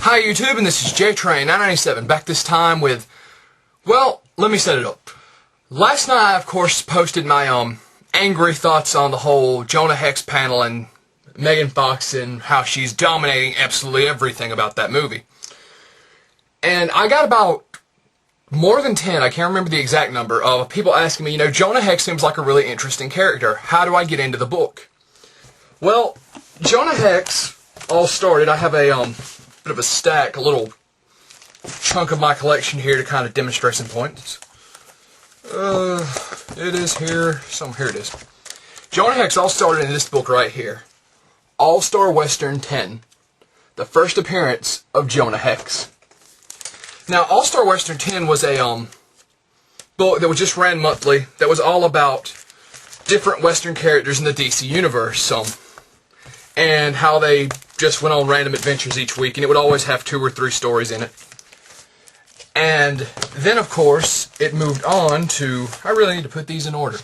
Hi YouTube, and this is JTrain997, back this time with, well, let me set it up. Last night I, of course, posted my angry thoughts on the whole Jonah Hex panel and Megan Fox and how she's dominating absolutely everything about that movie. And I got about more than 10, I can't remember the exact number, of people asking me, Jonah Hex seems like a really interesting character. How do I get into the book? Well, Jonah Hex all started, I have a bit of a stack, a little chunk of my collection here to kind of demonstrate some points. It is here. Here it is. Jonah Hex all started in this book right here. All-Star Western 10. The first appearance of Jonah Hex. Now, All-Star Western 10 was a book that was just ran monthly that was all about different Western characters in the DC universe. And how they just went on random adventures each week, and it would always have 2 or 3 stories in it. And then, of course, it moved on to... I really need to put these in order.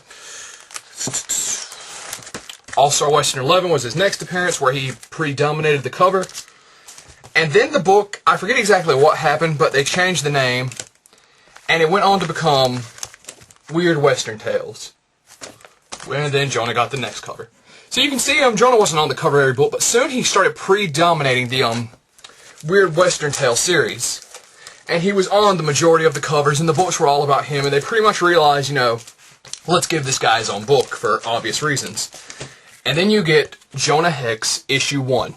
All-Star Western 11 was his next appearance, where he predominated the cover. And then the book, I forget exactly what happened, but they changed the name, and it went on to become Weird Western Tales. And then Jonah got the next cover. So you can see Jonah wasn't on the cover of every book, but soon he started predominating the Weird Western Tale series. And he was on the majority of the covers, and the books were all about him, and they pretty much realized, let's give this guy his own book for obvious reasons. And then you get Jonah Hex, issue 1.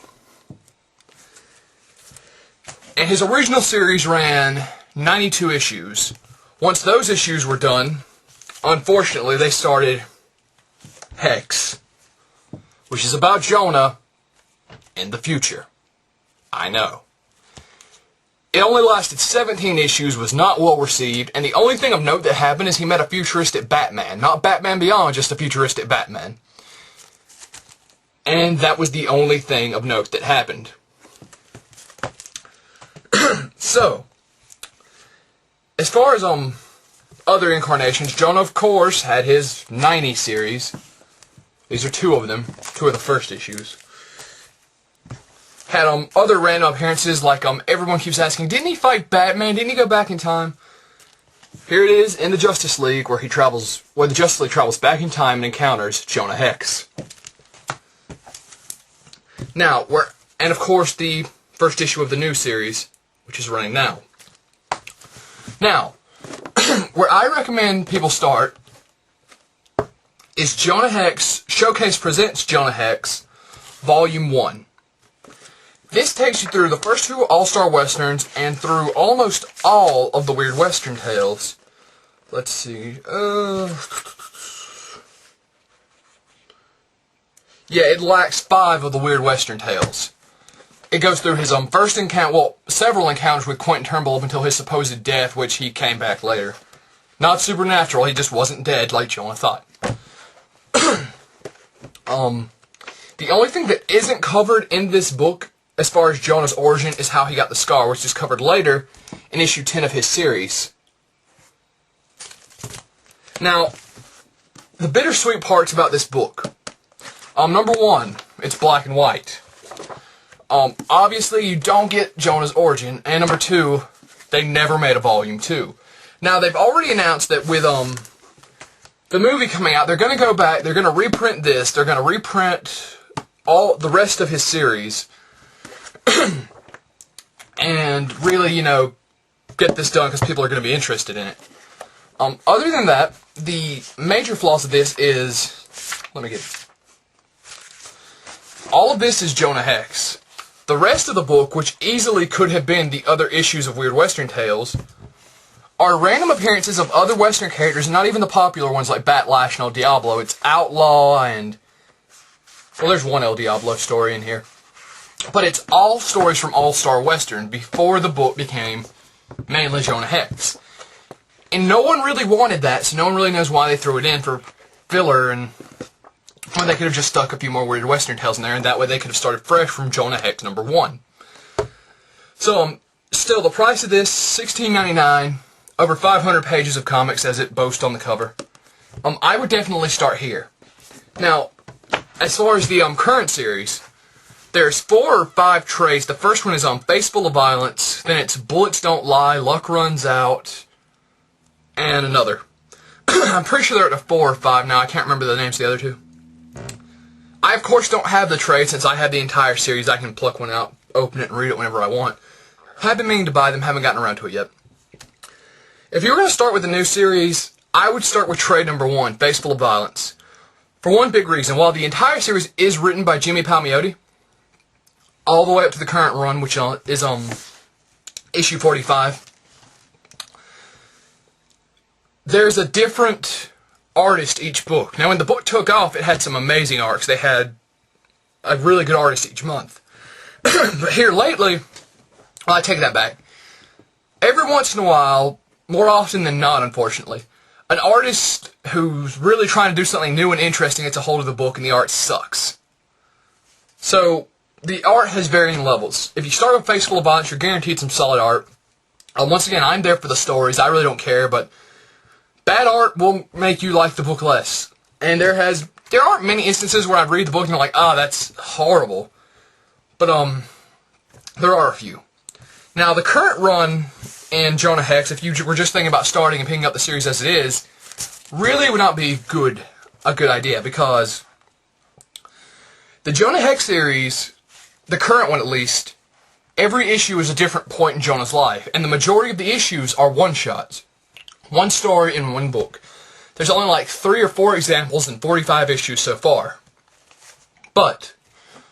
And his original series ran 92 issues. Once those issues were done, unfortunately, they started Hex, which is about Jonah in the future. I know. It only lasted 17 issues, was not well received, and the only thing of note that happened is he met a futuristic Batman. Not Batman Beyond, just a futuristic Batman. And that was the only thing of note that happened. So, as far as other incarnations, Jonah, of course, had his 90 series. These are 2 of them, 2 of the first issues. Had other random appearances, like everyone keeps asking, didn't he fight Batman? Didn't he go back in time? Here it is in the Justice League, where the Justice League travels back in time and encounters Jonah Hex. Now, and of course the first issue of the new series, which is running now. Now, where I recommend people start is Jonah Hex, Showcase Presents Jonah Hex, Volume 1. This takes you through the first 2 All-Star Westerns and through almost all of the Weird Western Tales. Let's see, yeah, it lacks 5 of the Weird Western Tales. It goes through his first encounter, several encounters with Quentin Turnbull up until his supposed death, which he came back later. Not supernatural, he just wasn't dead like Jonah thought. The only thing that isn't covered in this book, as far as Jonah's origin, is how he got the scar, which is covered later in issue 10 of his series. Now, the bittersweet parts about this book. Number 1, it's black and white. Obviously, you don't get Jonah's origin, and number 2, they never made a volume 2. Now, they've already announced that with, the movie coming out, they're going to go back, they're going to reprint this, they're going to reprint all the rest of his series, and really, get this done because people are going to be interested in it. Other than that, the major flaws of this is, all of this is Jonah Hex. The rest of the book, which easily could have been the other issues of Weird Western Tales, are random appearances of other Western characters, not even the popular ones like Batlash and El Diablo. It's Outlaw and... well, there's one El Diablo story in here. But it's all stories from All-Star Western before the book became mainly Jonah Hex. And no one really wanted that, so no one really knows why they threw it in for filler, and well, they could have just stuck a few more Weird Western Tales in there, and that way they could have started fresh from Jonah Hex number 1. So, still, the price of this, $16.99, over 500 pages of comics as it boasts on the cover. I would definitely start here. Now, as far as the current series, There's 4 or 5 trades. The first one is on Face Full of Violence. Then it's Bullets Don't Lie, Luck Runs Out, and another. I'm pretty sure they're at the 4 or 5 now. I can't remember the names of the other 2. I, of course, don't have the trade since I have the entire series. I can pluck one out, open it, and read it whenever I want. I've been meaning to buy them, haven't gotten around to it yet. If you were going to start with a new series, I would start with trade number 1, Face Full of Violence. For one big reason, while the entire series is written by Jimmy Palmiotti, all the way up to the current run, which is issue 45, there's a different artist each book. Now, when the book took off, it had some amazing arcs. They had a really good artist each month. But here lately, well, I take that back. Every once in a while, more often than not, unfortunately, an artist who's really trying to do something new and interesting gets a hold of the book and the art sucks. So, the art has varying levels. If you start with Face Full of Violence, you're guaranteed some solid art. Once again, I'm there for the stories. I really don't care, but bad art will make you like the book less. And there aren't many instances where I read the book and you're like, that's horrible. But, there are a few. Now, the current run in Jonah Hex, if you were just thinking about starting and picking up the series as it is, really would not be a good idea, because the Jonah Hex series, the current one at least, every issue is a different point in Jonah's life, and the majority of the issues are one-shots. One story in one book. There's only like 3 or 4 examples in 45 issues so far. But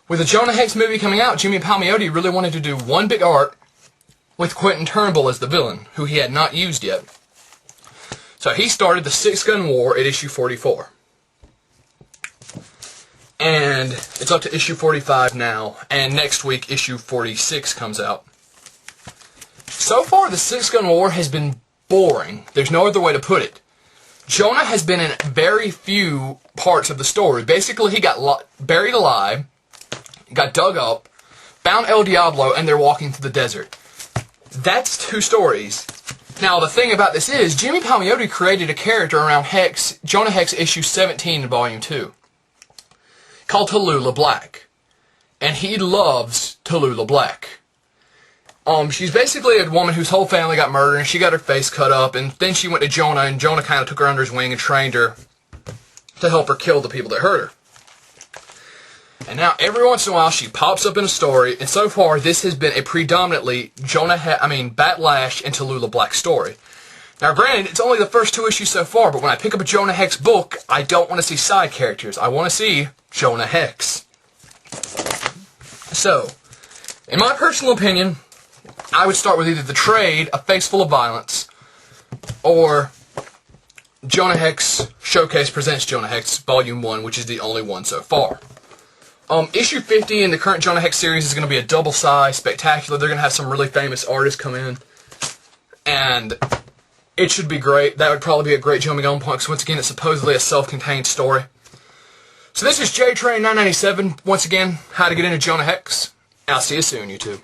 with the Jonah Hex movie coming out, Jimmy Palmiotti really wanted to do one big arc with Quentin Turnbull as the villain, who he had not used yet. So he started the Six Gun War at issue 44. And it's up to issue 45 now, and next week issue 46 comes out. So far, the Six Gun War has been boring. There's no other way to put it. Jonah has been in very few parts of the story. Basically, he got buried alive, got dug up, found El Diablo, and they're walking through the desert. That's 2 stories. Now, the thing about this is, Jimmy Palmiotti created a character around Jonah Hex issue 17 in volume 2, called Tallulah Black. And he loves Tallulah Black. She's basically a woman whose whole family got murdered, and she got her face cut up, and then she went to Jonah, and Jonah kind of took her under his wing and trained her to help her kill the people that hurt her. And now, every once in a while, she pops up in a story, and so far, this has been a predominantly Batlash and Tallulah Black story. Now, granted, it's only the first 2 issues so far, but when I pick up a Jonah Hex book, I don't want to see side characters. I want to see Jonah Hex. So, in my personal opinion, I would start with either the trade, A Face Full of Violence, or Jonah Hex Showcase Presents Jonah Hex Volume 1, which is the only one so far. Issue 50 in the current Jonah Hex series is going to be a double-size spectacular. They're going to have some really famous artists come in, and it should be great. That would probably be a great jumping on point, because once again, it's supposedly a self-contained story. So this is JTrain997, once again, how to get into Jonah Hex. I'll see you soon, YouTube.